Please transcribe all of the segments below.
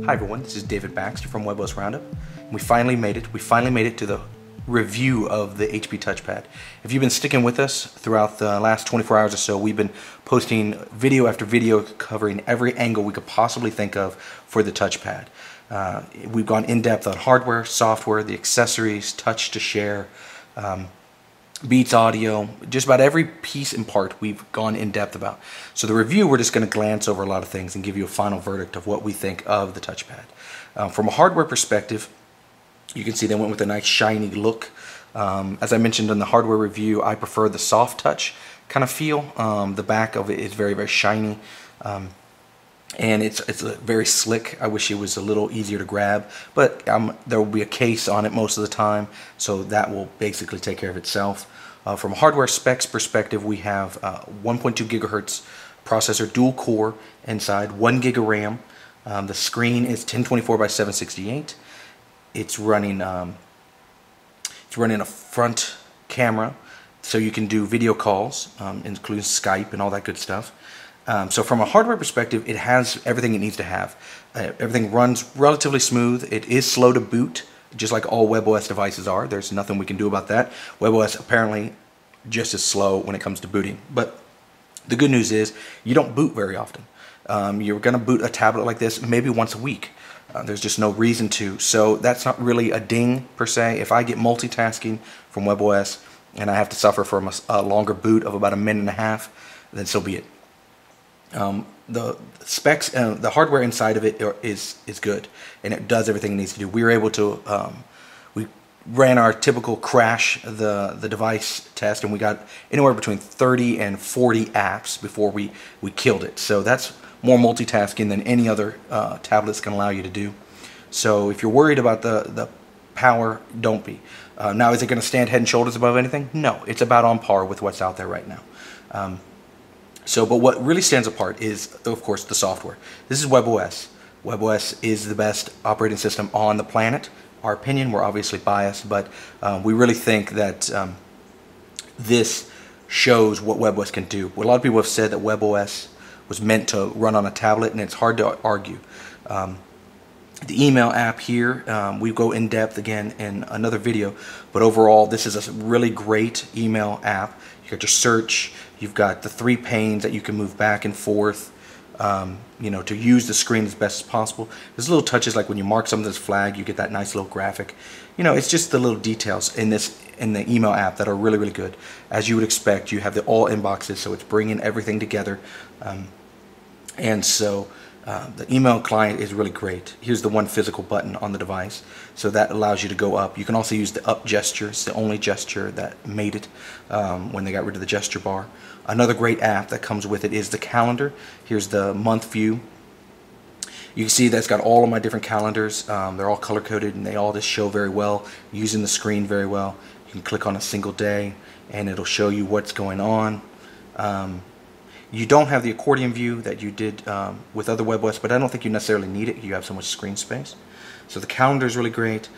Hi everyone, this is David Baxter from webOSroundup. We finally made it. We finally made it to the review of the HP TouchPad. If you've been sticking with us throughout the last 24 hours or so, we've been posting video after video covering every angle we could possibly think of for the touchpad. We've gone in depth on hardware, software, the accessories, touch to share, Beats audio, just about every piece and part we've gone in depth about. So the review, we're just going to glance over a lot of things and give you a final verdict of what we think of the touchpad. From a hardware perspective, you can see they went with a nice shiny look. As I mentioned in the hardware review, I prefer the soft touch kind of feel. The back of it is very, very shiny. And it's very slick. I wish it was a little easier to grab, but there will be a case on it most of the time, so that will basically take care of itself. From a hardware specs perspective, we have 1.2 gigahertz processor, dual core inside, 1 gig of RAM. The screen is 1024 by 768. It's running a front camera, so you can do video calls, including Skype and all that good stuff. So from a hardware perspective, it has everything it needs to have. Everything runs relatively smooth. It is slow to boot, just like all webOS devices are. There's nothing we can do about that. webOS apparently just as slow when it comes to booting. But the good news is you don't boot very often. You're going to boot a tablet like this maybe once a week. There's just no reason to. So that's not really a ding per se. If I get multitasking from webOS and I have to suffer from a longer boot of about a minute and a half, then so be it. The specs, the hardware inside of it is good, and it does everything it needs to do. We were able to, we ran our typical crash the device test, and we got anywhere between 30 and 40 apps before we killed it. So that's more multitasking than any other tablets can allow you to do. So if you're worried about the power, don't be. Now, is it going to stand head and shoulders above anything? No, it's about on par with what's out there right now. But what really stands apart is, of course, the software. This is webOS. webOS is the best operating system on the planet. Our opinion, we're obviously biased, but we really think that this shows what webOS can do. A lot of people have said that webOS was meant to run on a tablet, and it's hard to argue. The email app here, we go in depth again in another video, but overall this is a really great email app. You got your search, you've got the 3 panes that you can move back and forth, you know, to use the screen as best as possible. There's little touches like when you mark something as flag, you get that nice little graphic. You know, it's just the little details in the email app that are really, really good. As you would expect, you have the all inboxes, so it's bringing everything together. The email client is really great. Here's the one physical button on the device, so that allows you to go up. You can also use the up gesture. It's the only gesture that made it when they got rid of the gesture bar. Another great app that comes with it is the calendar. Here's the month view. You can see that's got all of my different calendars. They're all color-coded, and they all just show very well, using the screen very well. You can click on a single day, and it'll show you what's going on. You don't have the accordion view that you did with other webOS, but I don't think you necessarily need it. You have so much screen space. So the calendar is really great.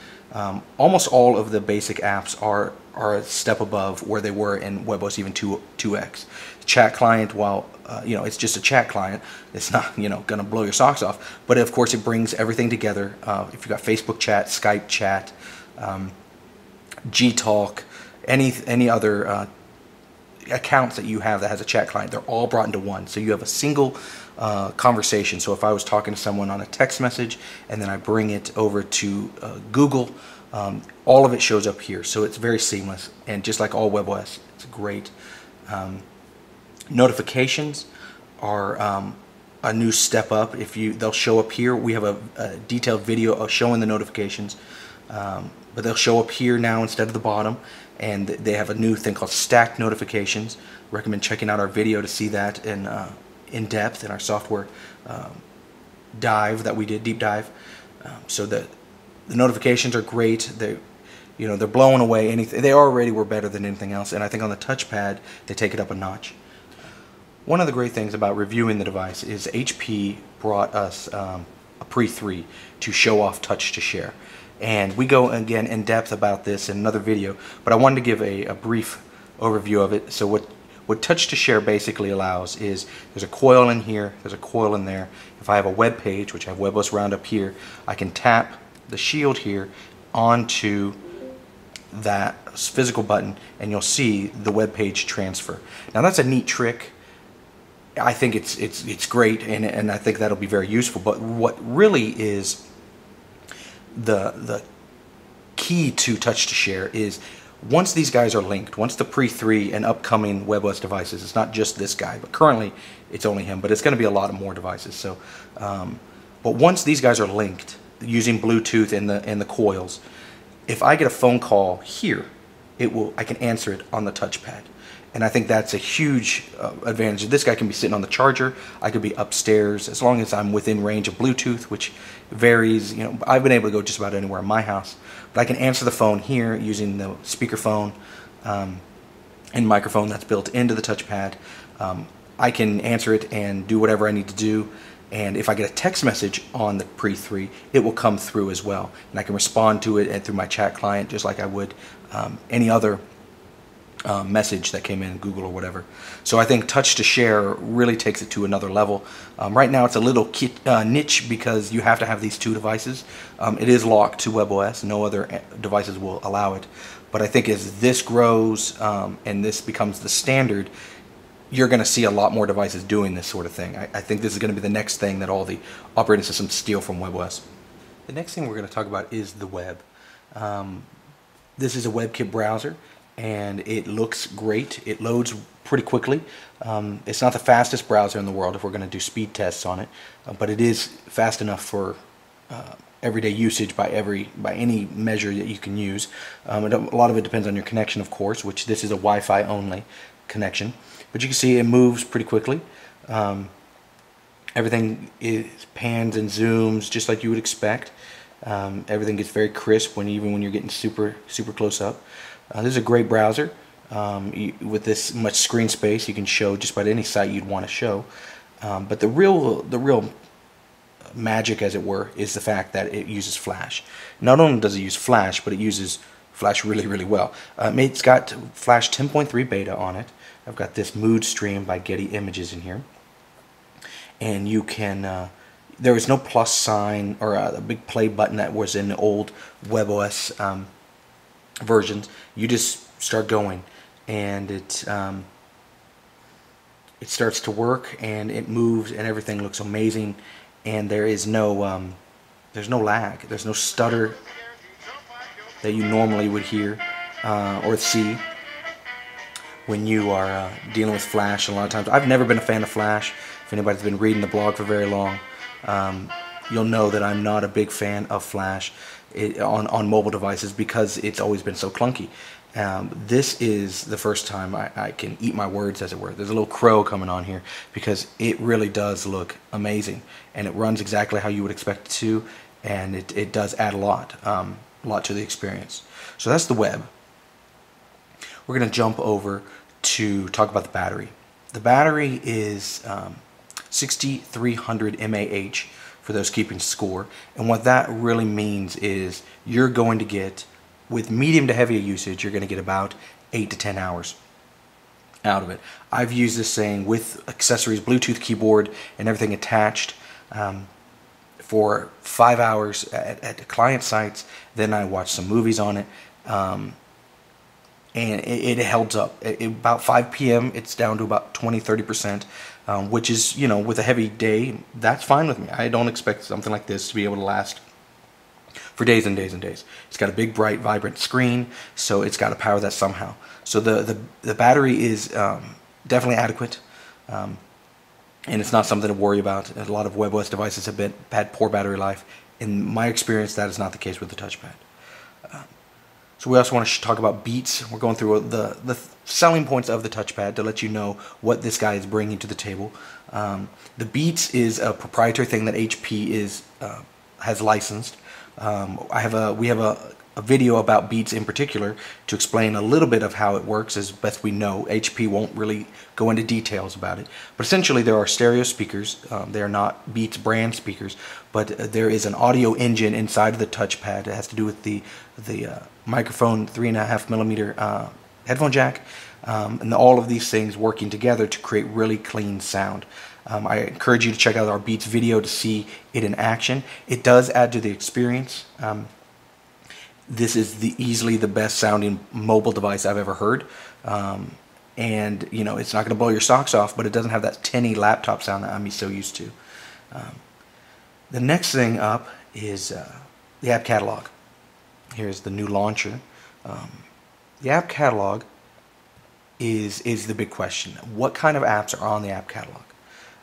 Almost all of the basic apps are a step above where they were in webOS even 2x. Chat client, while you know, it's just a chat client, it's not, you know, gonna blow your socks off. But of course, it brings everything together. If you've got Facebook chat, Skype chat, Gtalk, any other accounts that you have that has a chat client, they're all brought into one, so you have a single conversation. So if I was talking to someone on a text message and then I bring it over to Google, all of it shows up here, so it's very seamless, and just like all webOS, it's great. Notifications are a new step up. They'll show up here. We have a detailed video of showing the notifications, but they'll show up here now instead of the bottom. And they have a new thing called stacked notifications. Recommend checking out our video to see that in depth in our software dive that we did, deep dive. So the notifications are great. They're blowing away anything. They already were better than anything else, and I think on the touchpad they take it up a notch. One of the great things about reviewing the device is HP brought us a pre-3 to show off touch to share. And we go again in depth about this in another video, but I wanted to give a brief overview of it. So what what touch to share basically allows is there's a coil in here, there's a coil in there. If I have a web page, which I have webOSroundup here, I can tap the shield here onto that physical button and you'll see the web page transfer. Now that's a neat trick. I think it's great, and I think that'll be very useful. But what really is the key to touch to share is once these guys are linked, once the pre-3 and upcoming webOS devices, it's not just this guy, but currently it's only him, but it's going to be a lot of more devices. So, but once these guys are linked using Bluetooth and the coils, if I get a phone call here, I can answer it on the touchpad. And I think that's a huge advantage. This guy can be sitting on the charger. I could be upstairs as long as I'm within range of Bluetooth, which varies. You know, I've been able to go just about anywhere in my house. But I can answer the phone here using the speakerphone and microphone that's built into the touchpad. I can answer it and do whatever I need to do. And if I get a text message on the pre-3, it will come through as well. And I can respond to it and through my chat client just like I would any other message that came in, Google or whatever. So I think touch to share really takes it to another level. Right now it's a little niche because you have to have these two devices. It is locked to webOS. No other devices will allow it. But I think as this grows and this becomes the standard, you're going to see a lot more devices doing this sort of thing. I think this is going to be the next thing that all the operating systems steal from webOS. The next thing we're going to talk about is the web. This is a WebKit browser, and it looks great. It loads pretty quickly. It's not the fastest browser in the world if we're going to do speed tests on it, but it is fast enough for everyday usage by any measure that you can use. A lot of it depends on your connection, of course, which this is a Wi-Fi only connection. But you can see it moves pretty quickly. Everything is pans and zooms just like you would expect. Everything gets very crisp even when you're getting super close up. This is a great browser. With this much screen space, you can show just about any site you'd want to show. But the real magic, as it were, is the fact that it uses Flash. Not only does it use Flash, but it uses Flash really well. It's got Flash 10.3 beta on it. I've got this mood stream by Getty Images in here, and you can. There is no plus sign or a big play button that was in the old webOS versions. You just start going, and it starts to work, and it moves, and everything looks amazing. And there's no lag. There's no stutter that you normally would hear or see when you are dealing with Flash. A lot of times, I've never been a fan of Flash. If anybody's been reading the blog for very long, you'll know that I'm not a big fan of Flash on mobile devices because it's always been so clunky. This is the first time I can eat my words, as it were. There's a little crow coming on here because it really does look amazing, and it runs exactly how you would expect it to, and it does add a lot to the experience. So that's the web. We're going to jump over to talk about the battery. The battery is 6300 mAh for those keeping score, and what that really means is you're going to get, with medium to heavy usage, you're going to get about 8 to 10 hours out of it. I've used this thing with accessories, Bluetooth keyboard, and everything attached for 5 hours at client sites. Then I watched some movies on it, and it held up. About 5 p.m. it's down to about 20-30%, which is, you know, with a heavy day, that's fine with me. I don't expect something like this to be able to last for days and days and days. It's got a big, bright, vibrant screen, so it's got to power that somehow. So the battery is definitely adequate, and it's not something to worry about. A lot of webOS devices have had poor battery life. In my experience, that is not the case with the touchpad. So we also want to talk about Beats. We're going through the selling points of the touchpad to let you know what this guy is bringing to the table. The Beats is a proprietary thing that HP has licensed. We have a video about Beats in particular to explain a little bit of how it works as best we know. HP won't really go into details about it. But essentially there are stereo speakers. They are not Beats brand speakers, but there is an audio engine inside of the touchpad. It has to do with the microphone 3.5mm headphone jack. and all of these things working together to create really clean sound. I encourage you to check out our Beats video to see it in action. It does add to the experience. This is easily the best sounding mobile device I've ever heard. And you know, it's not going to blow your socks off, but it doesn't have that tinny laptop sound that I'm so used to. The next thing up is the app catalog. Here's the new launcher. The app catalog is the big question. What kind of apps are on the app catalog?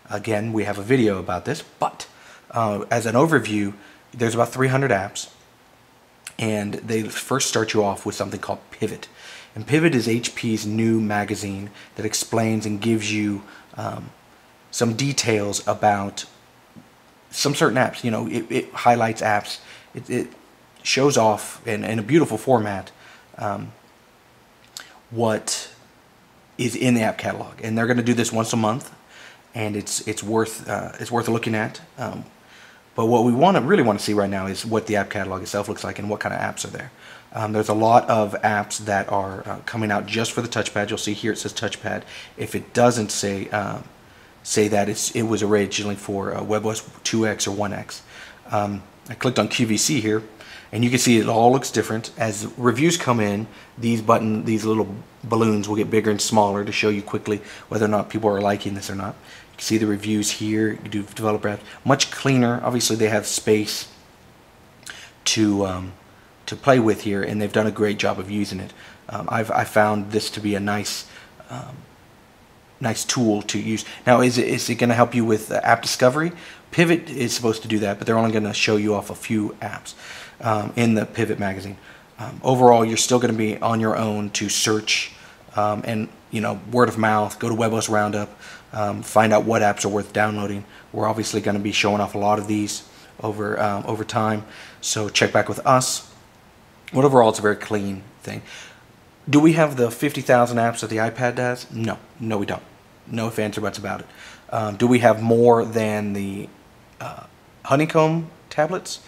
Again, we have a video about this, but as an overview, there's about 300 apps, and they first start you off with something called Pivot. And Pivot is HP's new magazine that explains and gives you some details about some certain apps. You know, it highlights apps. It shows off in a beautiful format what is in the app catalog. And they're going to do this once a month, and it's worth looking at. But what we really want to see right now is what the app catalog itself looks like and what kind of apps are there. There's a lot of apps that are coming out just for the touchpad. You'll see here it says touchpad. If it doesn't say that, it was originally for webOS 2X or 1X. I clicked on QVC here, and you can see it all looks different. As reviews come in, these little balloons will get bigger and smaller to show you quickly whether or not people are liking this or not. You can see the reviews here. You do developer apps, much cleaner. Obviously, they have space to play with here, and they've done a great job of using it. I found this to be a nice tool to use. Now, is it going to help you with app discovery? Pivot is supposed to do that, but they're only going to show you off a few apps in the Pivot magazine. Overall, you're still going to be on your own to search and, you know, word of mouth. Go to webOSroundup, find out what apps are worth downloading. We're obviously going to be showing off a lot of these over time, so check back with us. But overall, it's a very clean thing. Do we have the 50,000 apps that the iPad does? No, we don't. No ifs, ands, or buts about it. Do we have more than the Honeycomb tablets?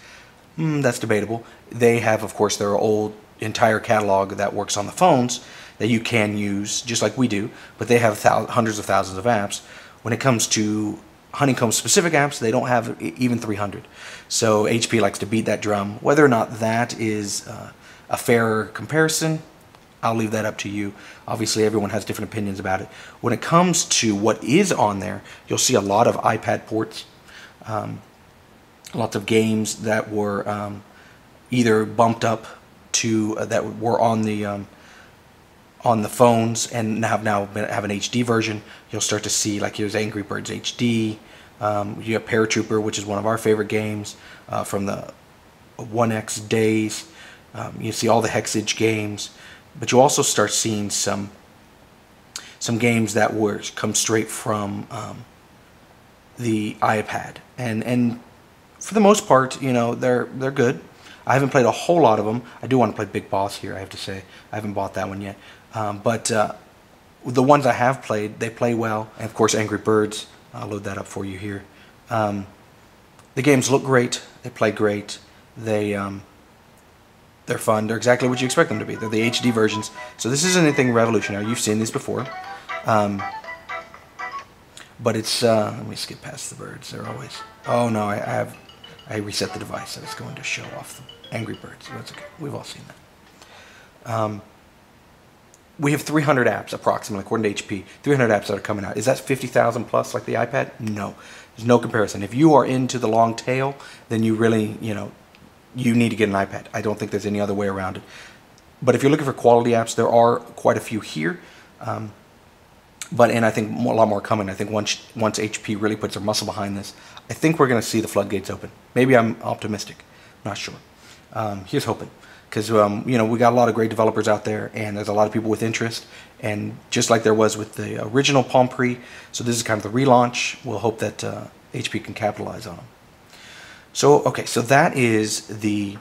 That's debatable. They have, of course, their old entire catalog that works on the phones that you can use just like we do, but they have hundreds of thousands of apps. When it comes to Honeycomb specific apps, they don't have even 300. So HP likes to beat that drum. Whether or not that is a fair comparison, I'll leave that up to you. Obviously, everyone has different opinions about it. When it comes to what is on there, you'll see a lot of iPad ports, lots of games that were either bumped up to that were on the phones and have an HD version. You'll start to see, like, here's Angry Birds HD. You have Paratrooper, which is one of our favorite games from the 1X days. You see all the Hexage games, but you also start seeing some games that come straight from the iPad, and for the most part, you know, they're good. I haven't played a whole lot of them. I do want to play Big Boss here, I have to say. I haven't bought that one yet, but the ones I have played, they play well. And of course, Angry Birds. I'll load that up for you here. The games look great. They play great. They're fun. They're exactly what you expect them to be. They're the HD versions. So this isn't anything revolutionary. You've seen these before. But it's, let me skip past the birds. They're always, oh no, I reset the device. I was going to show off the Angry Birds. That's okay. We've all seen that. We have 300 apps, approximately, according to HP. 300 apps that are coming out. Is that 50,000 plus like the iPad? No. There's no comparison. If you are into the long tail, then you really, you know, you need to get an iPad. I don't think there's any other way around it. But if you're looking for quality apps, there are quite a few here. And I think a lot more coming. I think once HP really puts their muscle behind this, I think we're going to see the floodgates open. Maybe I'm optimistic. Not sure. Here's hoping. Because, you know, we got a lot of great developers out there, and there's a lot of people with interest. And just like there was with the original Palm Pre, so this is kind of the relaunch. We'll hope that HP can capitalize on them. So, okay, so that is the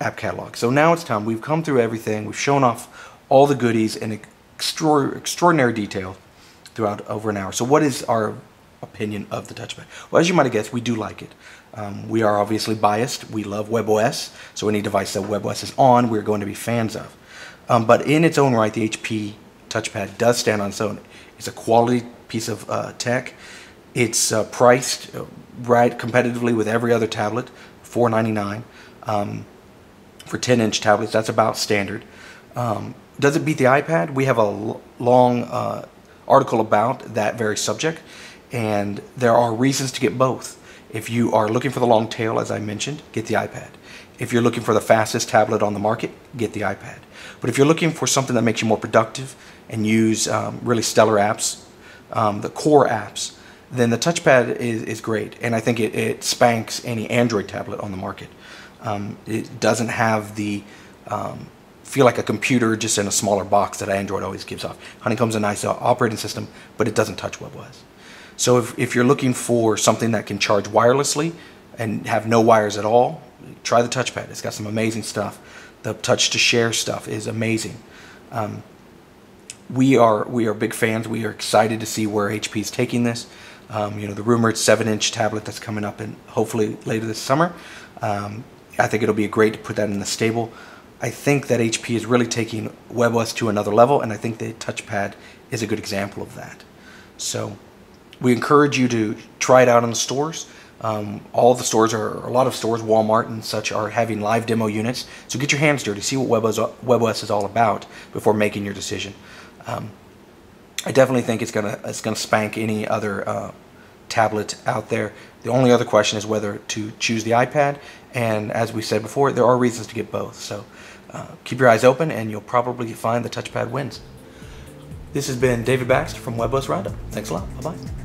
app catalog. So now it's time. We've come through everything. We've shown off all the goodies in extraordinary detail throughout over an hour. So what is our opinion of the touchpad? Well, as you might have guessed, we do like it. We are obviously biased. We love webOS, so any device that webOS is on, we're going to be fans of. But in its own right, the HP touchpad does stand on its own. It's a quality piece of tech. It's priced right competitively with every other tablet, $499 for 10-inch tablets. That's about standard. Does it beat the iPad? We have a long article about that very subject, and there are reasons to get both. If you are looking for the long tail, as I mentioned, get the iPad. If you're looking for the fastest tablet on the market, get the iPad. But if you're looking for something that makes you more productive and use really stellar apps, the core apps, then the touchpad is great. And I think it spanks any Android tablet on the market. It doesn't have the feel like a computer just in a smaller box that Android always gives off. Honeycomb's a nice operating system, but it doesn't touch webOS. So if you're looking for something that can charge wirelessly and have no wires at all, try the touchpad. It's got some amazing stuff. The touch to share stuff is amazing. We are big fans. We are excited to see where HP is taking this. The rumored 7-inch tablet that's coming up and hopefully later this summer. I think it'll be great to put that in the stable. I think that HP is really taking webOS to another level, and I think the touchpad is a good example of that. So we encourage you to try it out in the stores. All the stores a lot of stores, Walmart and such, are having live demo units. So get your hands dirty, see what webOS is all about before making your decision. I definitely think it's gonna spank any other tablet out there. The only other question is whether to choose the iPad, and as we said before, there are reasons to get both. So keep your eyes open, and you'll probably find the touchpad wins. This has been David Baxter from webOSroundup. Thanks a lot. Bye-bye.